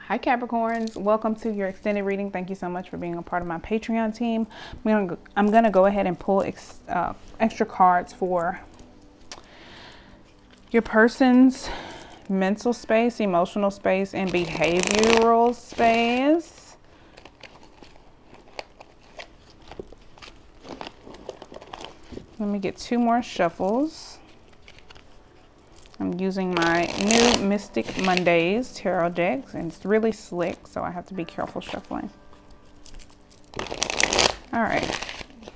Hi Capricorns, welcome to your extended reading. Thank you so much for being a part of my Patreon team. I'm gonna go ahead and pull extra cards for your person's mental space, emotional space, and behavioral space. Let me get 2 more shuffles. I'm using my new Mystic Mondays tarot decks, and it's really slick, so I have to be careful shuffling. All right,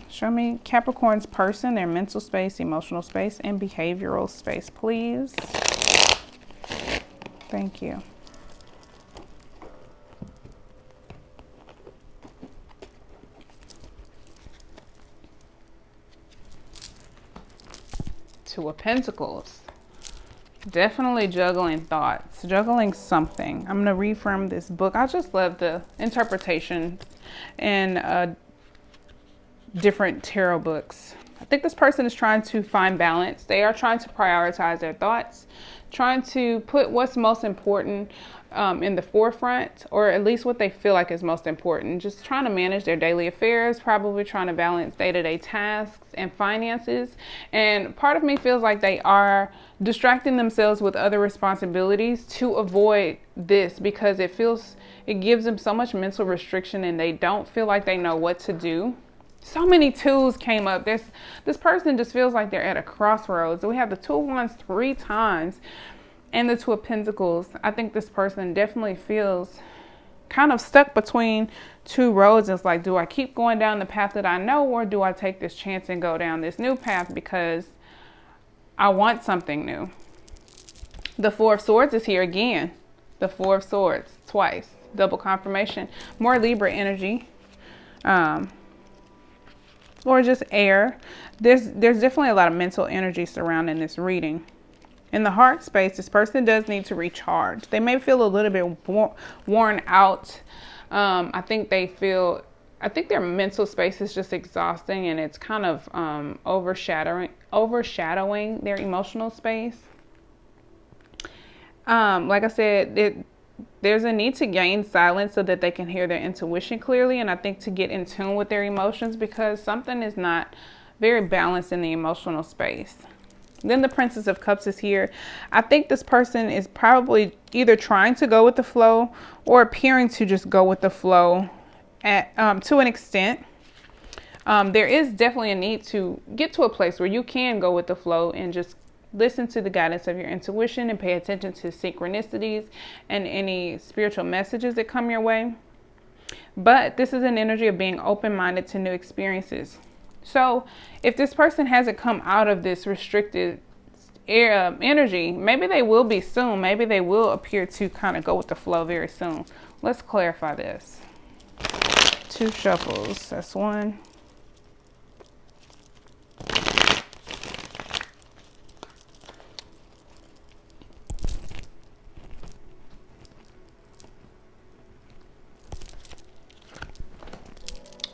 show me Capricorn's person, their mental space, emotional space, and behavioral space, please. Thank you. Two of Pentacles. Definitely juggling thoughts, juggling something. I'm going to read from this book. I just love the interpretation in different tarot books. I think this person is trying to find balance. They are trying to prioritize their thoughts, trying to put what's most important in the forefront, or at least what they feel like is most important. Just trying to manage their daily affairs, probably trying to balance day-to-day tasks and finances. And part of me feels like they are distracting themselves with other responsibilities to avoid this, because it gives them so much mental restriction and they don't feel like they know what to do. So many twos came up. This person just feels like they're at a crossroads. We have the Two of Wands 3 times and the Two of Pentacles. I think this person definitely feels kind of stuck between 2 roads. It's like, do I keep going down the path that I know, or do I take this chance and go down this new path because I want something new? The Four of Swords is here again. The Four of Swords twice. Double confirmation. More Libra energy. Or just air. There's definitely a lot of mental energy surrounding this reading. In the heart space, this person does need to recharge. They may feel a little bit worn out. I think their mental space is just exhausting, and it's kind of overshadowing their emotional space. Like I said, there's a need to gain silence so that they can hear their intuition clearly, and I think to get in tune with their emotions, because something is not very balanced in the emotional space. Then the Princess of Cups is here. I think this person is probably either trying to go with the flow or appearing to just go with the flow to an extent. There is definitely a need to get to a place where you can go with the flow and just listen to the guidance of your intuition and pay attention to synchronicities and any spiritual messages that come your way. But this is an energy of being open-minded to new experiences. So if this person hasn't come out of this restricted energy, maybe they will be soon. Maybe they will appear to kind of go with the flow very soon. Let's clarify this. 2 shuffles. That's 1.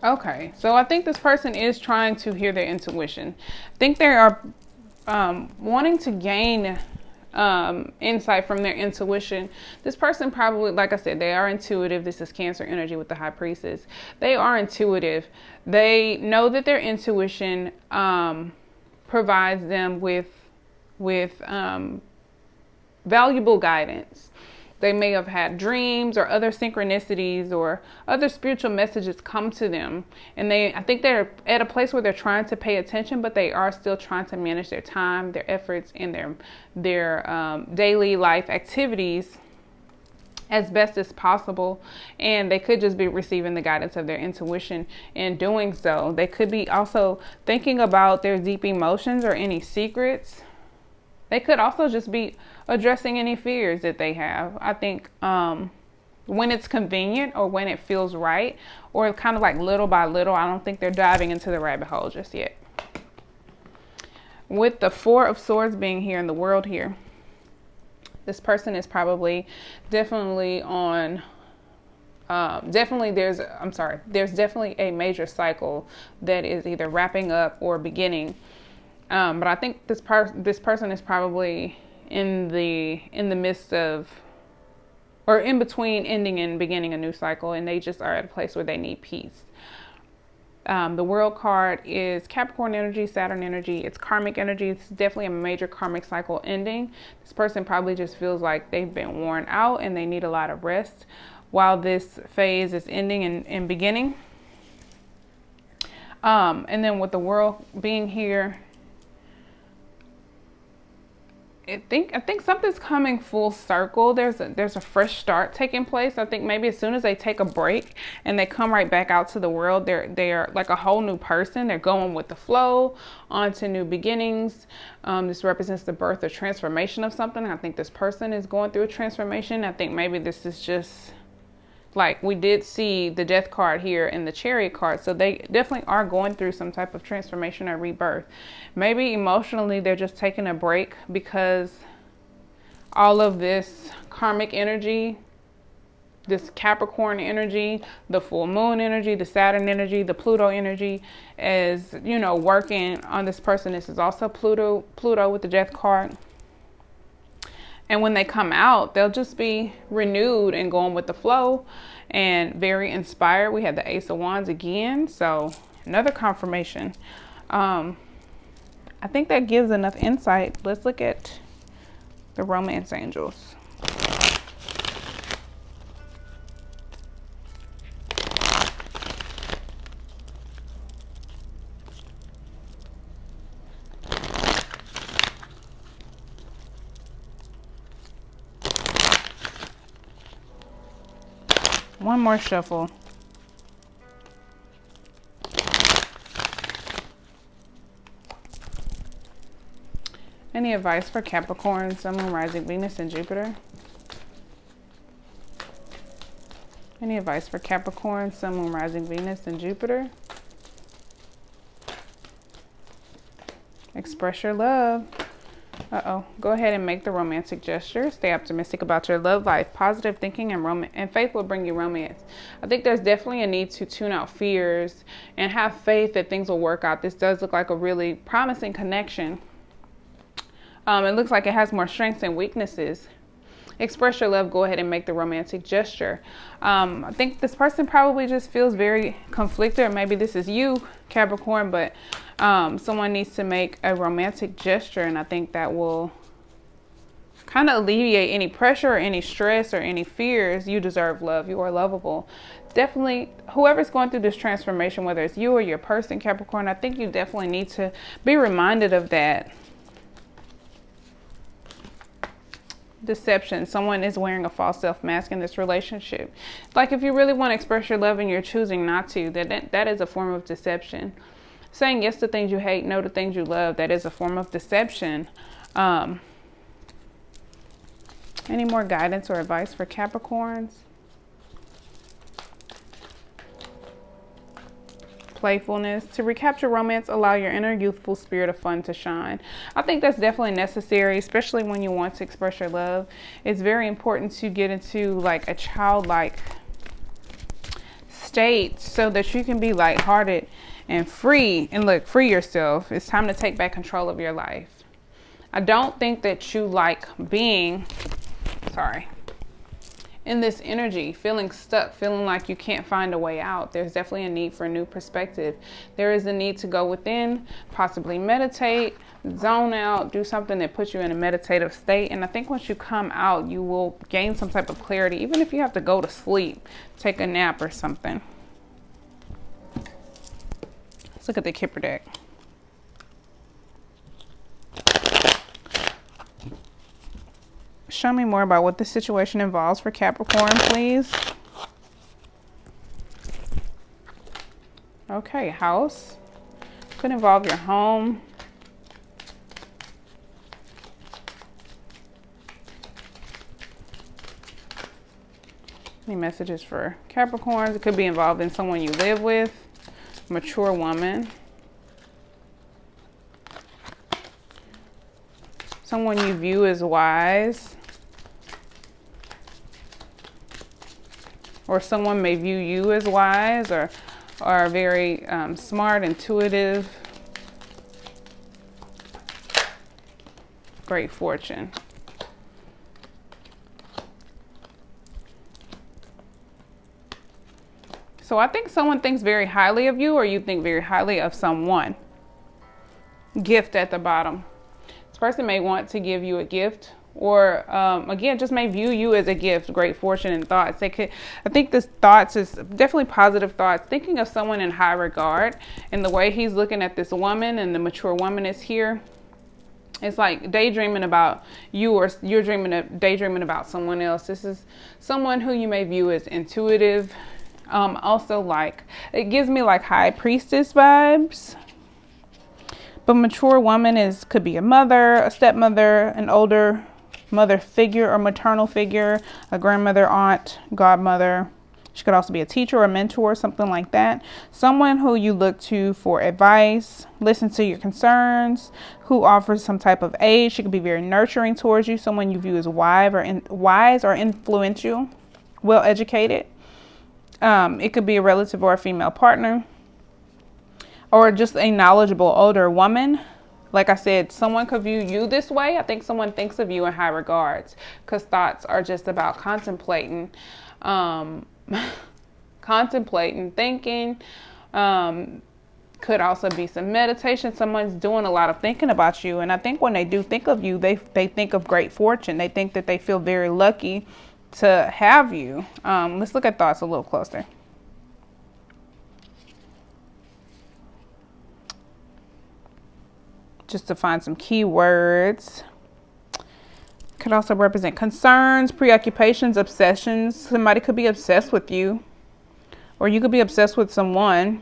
Okay, so I think this person is trying to hear their intuition. I think they are wanting to gain insight from their intuition. This person probably, like I said, they are intuitive. This is Cancer energy with the High Priestess. They are intuitive. They know that their intuition provides them with valuable guidance. They may have had dreams or other synchronicities or other spiritual messages come to them. And I think they're at a place where they're trying to pay attention, but they are still trying to manage their time, their efforts, and their daily life activities as best as possible. And they could just be receiving the guidance of their intuition in doing so. They could be also thinking about their deep emotions or any secrets. They could also just be addressing any fears that they have. I think when it's convenient or when it feels right, or kind of like little by little, I don't think they're diving into the rabbit hole just yet. With the Four of Swords being here in the world here, this person is probably definitely on there's definitely a major cycle that is either wrapping up or beginning. But I think this person is probably in the midst of or in between ending and beginning a new cycle, and they just are at a place where they need peace. The World card is Capricorn energy, Saturn energy. It's karmic energy. It's definitely a major karmic cycle ending. This person probably just feels like they've been worn out and they need a lot of rest while this phase is ending and beginning. And then with the World being here, I think something's coming full circle. There's a fresh start taking place. I think maybe as soon as they take a break and they come right back out to the world, they're like a whole new person. They're going with the flow, on to new beginnings. This represents the birth or transformation of something. I think this person is going through a transformation. I think maybe this is just like we did see the Death card here and the Chariot card. So they definitely are going through some type of transformation or rebirth. Maybe emotionally they're just taking a break because all of this karmic energy, this Capricorn energy, the full moon energy, the Saturn energy, the Pluto energy is, you know, working on this person. This is also Pluto with the Death card. And when they come out, they'll just be renewed and going with the flow and very inspired. We had the Ace of Wands again. So another confirmation. I think that gives enough insight. Let's look at the romance angels. One more shuffle. Any advice for Capricorn, Sun, Moon, Rising, Venus, and Jupiter? Any advice for Capricorn, Sun, Moon, Rising, Venus, and Jupiter? Express your love. Go ahead and make the romantic gesture. Stay optimistic about your love life. Positive thinking and faith will bring you romance. I think there's definitely a need to tune out fears and have faith that things will work out. This does look like a really promising connection. It looks like it has more strengths and weaknesses. Express your love. Go ahead and make the romantic gesture. I think this person probably just feels very conflicted, or maybe this is you, Capricorn, but someone needs to make a romantic gesture, and I think that will kind of alleviate any pressure or any stress or any fears. You deserve love. You are lovable. Definitely, whoever's going through this transformation, whether it's you or your person, Capricorn, I think you definitely need to be reminded of that. Deception. Someone is wearing a false self mask in this relationship. Like if you really want to express your love and you're choosing not to, that is a form of deception. Saying yes to things you hate, no to things you love, that is a form of deception. Any more guidance or advice for Capricorns? Playfulness. To recapture romance, allow your inner youthful spirit of fun to shine. I think that's definitely necessary, especially when you want to express your love. It's very important to get into like a childlike state so that you can be lighthearted and free and free yourself. It's time to take back control of your life. I don't think that you like being, in this energy, feeling stuck, feeling like you can't find a way out. There's definitely a need for a new perspective. There is a need to go within, possibly meditate, zone out, do something that puts you in a meditative state. And I think once you come out, you will gain some type of clarity, even if you have to go to sleep, take a nap or something. Let's look at the Kipper deck. Show me more about what this situation involves for Capricorn, please. Okay, house. Could involve your home. Any messages for Capricorns? It could be involved in someone you live with. Mature woman. Someone you view as wise. Or someone may view you as wise or very smart, intuitive. Great fortune. So I think someone thinks very highly of you, or you think very highly of someone. Gift at the bottom. This person may want to give you a gift, or again, just may view you as a gift. Great fortune and thoughts. I think this thoughts is definitely positive thoughts. Thinking of someone in high regard, and the way he's looking at this woman, and the mature woman is here. It's like daydreaming about you, or you're daydreaming about someone else. This is someone who you may view as intuitive. Also, like, it gives me like high priestess vibes. But mature woman could be a mother, a stepmother, an older mother figure or maternal figure, a grandmother, aunt, godmother. She could also be a teacher or a mentor, something like that. Someone who you look to for advice, listen to your concerns, who offers some type of aid. She could be very nurturing towards you. Someone you view as wise or influential, well educated. It could be a relative or a female partner, or just a knowledgeable older woman. Like I said, someone could view you this way. I think someone thinks of you in high regards, because thoughts are just about contemplating, thinking. Could also be some meditation. Someone's doing a lot of thinking about you. And I think when they do think of you, they think of great fortune. They think that they feel very lucky to have you. Let's look at thoughts a little closer. Just to find some keywords. Could also represent concerns, preoccupations, obsessions. Somebody could be obsessed with you, or you could be obsessed with someone.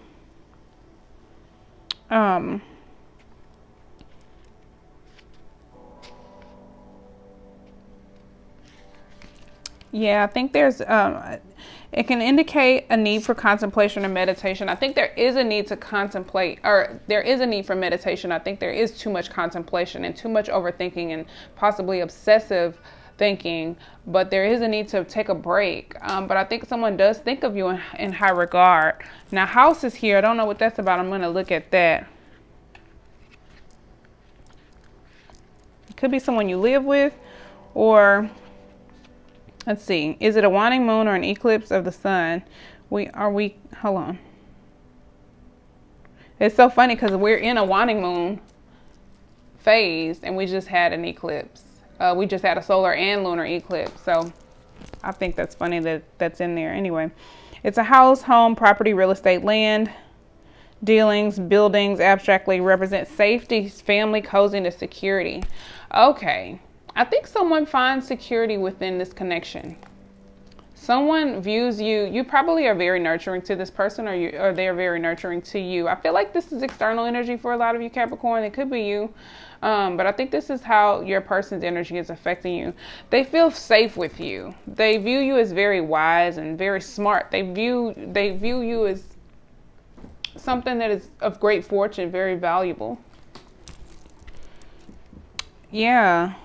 Yeah, I think there's it can indicate a need for contemplation or meditation. I think there is a need to contemplate, or there is a need for meditation. I think there is too much contemplation and too much overthinking and possibly obsessive thinking, but there is a need to take a break. But I think someone does think of you in high regard. Now, house is here. I don't know what that's about. I'm going to look at that. It could be someone you live with, or let's see. Is it a waning moon or an eclipse of the sun? Hold on. It's so funny because we're in a waning moon phase, and we just had an eclipse. We just had a solar and lunar eclipse. So I think that's funny that that's in there. Anyway, it's a house, home, property, real estate, land, dealings, buildings, abstractly represent safety, family, coziness, security. Okay. I think someone finds security within this connection. Someone views you probably are very nurturing to this person, or they're very nurturing to you. I feel like this is external energy for a lot of you, Capricorn. It could be you. But I think this is how your person's energy is affecting you. They feel safe with you. They view you as very wise and very smart. They view you as something that is of great fortune, very valuable. Yeah.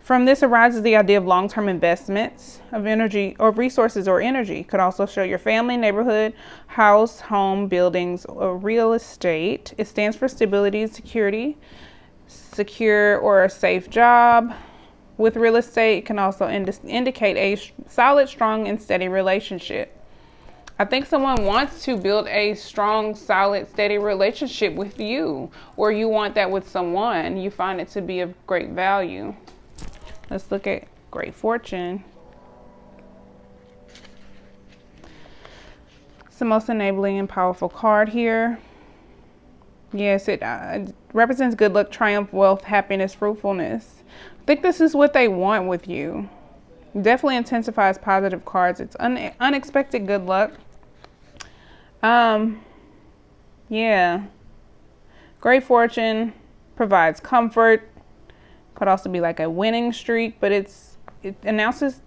From this arises the idea of long-term investments of energy or resources or energy. Could also show your family, neighborhood, house, home, buildings, or real estate. It stands for stability and security, secure or a safe job. With real estate, it can also indicate a solid, strong, and steady relationship. I think someone wants to build a strong, solid, steady relationship with you, or you want that with someone. You find it to be of great value. Let's look at great fortune. It's the most enabling and powerful card here. Yes, it represents good luck, triumph, wealth, happiness, fruitfulness. I think this is what they want with you. Definitely intensifies positive cards. It's unexpected good luck. Yeah. Great fortune provides comfort. Could also be like a winning streak, but it announces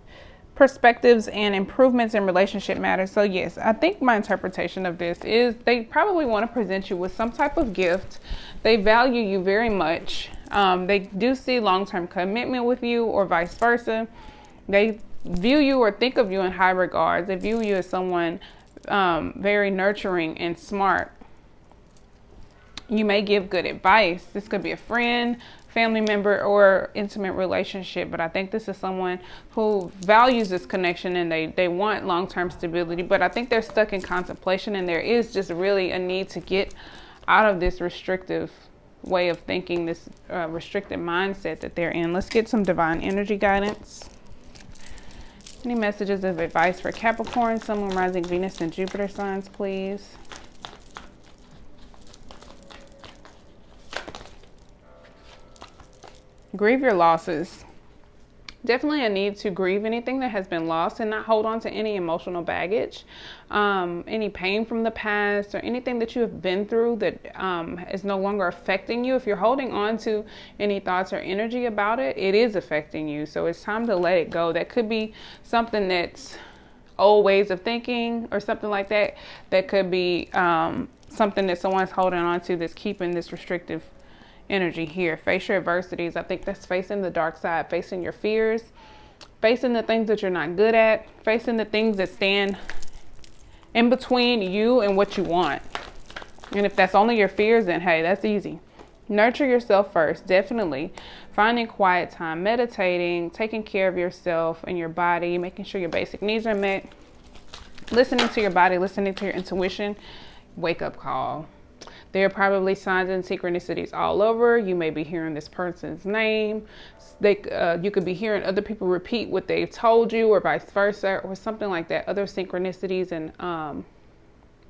perspectives and improvements in relationship matters. So yes, I think my interpretation of this is they probably want to present you with some type of gift. They value you very much. They do see long-term commitment with you, or vice versa. They view you or think of you in high regards. They view you as someone very nurturing and smart. You may give good advice. This could be a friend, family member or intimate relationship, but I think this is someone who values this connection and they want long-term stability, but I think they're stuck in contemplation, and there is just really a need to get out of this restrictive way of thinking, this restricted mindset that they're in. Let's get some divine energy guidance. Any messages of advice for Capricorn, Sun, Moon, Rising, Venus, and Jupiter signs, please? Grieve your losses. Definitely a need to grieve anything that has been lost and not hold on to any emotional baggage, any pain from the past, or anything that you have been through that is no longer affecting you. If you're holding on to any thoughts or energy about it, it is affecting you. So it's time to let it go. That could be something that's old ways of thinking or something like that. That could be something that someone's holding on to that's keeping this restrictive energy here. Face your adversities. I think that's facing the dark side, facing your fears, facing the things that you're not good at, facing the things that stand in between you and what you want. And if that's only your fears, then hey, that's easy. Nurture yourself first, definitely. Finding quiet time, meditating, taking care of yourself and your body, making sure your basic needs are met, listening to your body, listening to your intuition. Wake up call. There are probably signs and synchronicities all over. You may be hearing this person's name. You could be hearing other people repeat what they've told you, or vice versa, or something like that. Other synchronicities and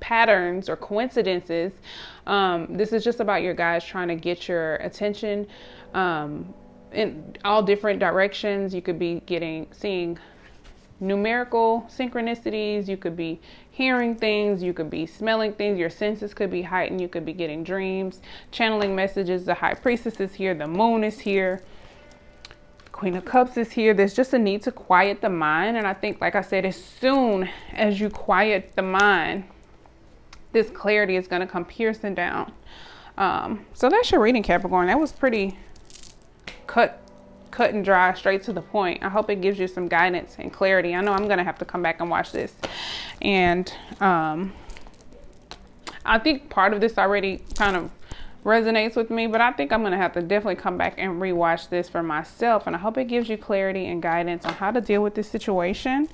patterns or coincidences. This is just about your guys trying to get your attention in all different directions. You could be seeing numerical synchronicities. You could be hearing things, you could be smelling things, your senses could be heightened, you could be getting dreams, channeling messages. The High Priestess is here, the Moon is here, Queen of Cups is here. There's just a need to quiet the mind, and I think, like I said, as soon as you quiet the mind, this clarity is going to come piercing down. So that's your reading, Capricorn. That was pretty cut and dry, straight to the point. I hope it gives you some guidance and clarity. I know I'm gonna have to come back and watch this, and I think part of this already kind of resonates with me, but I think I'm gonna have to definitely come back and rewatch this for myself, and I hope it gives you clarity and guidance on how to deal with this situation.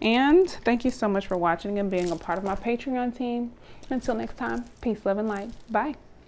And thank you so much for watching and being a part of my Patreon team. Until next time, peace, love, and light. Bye.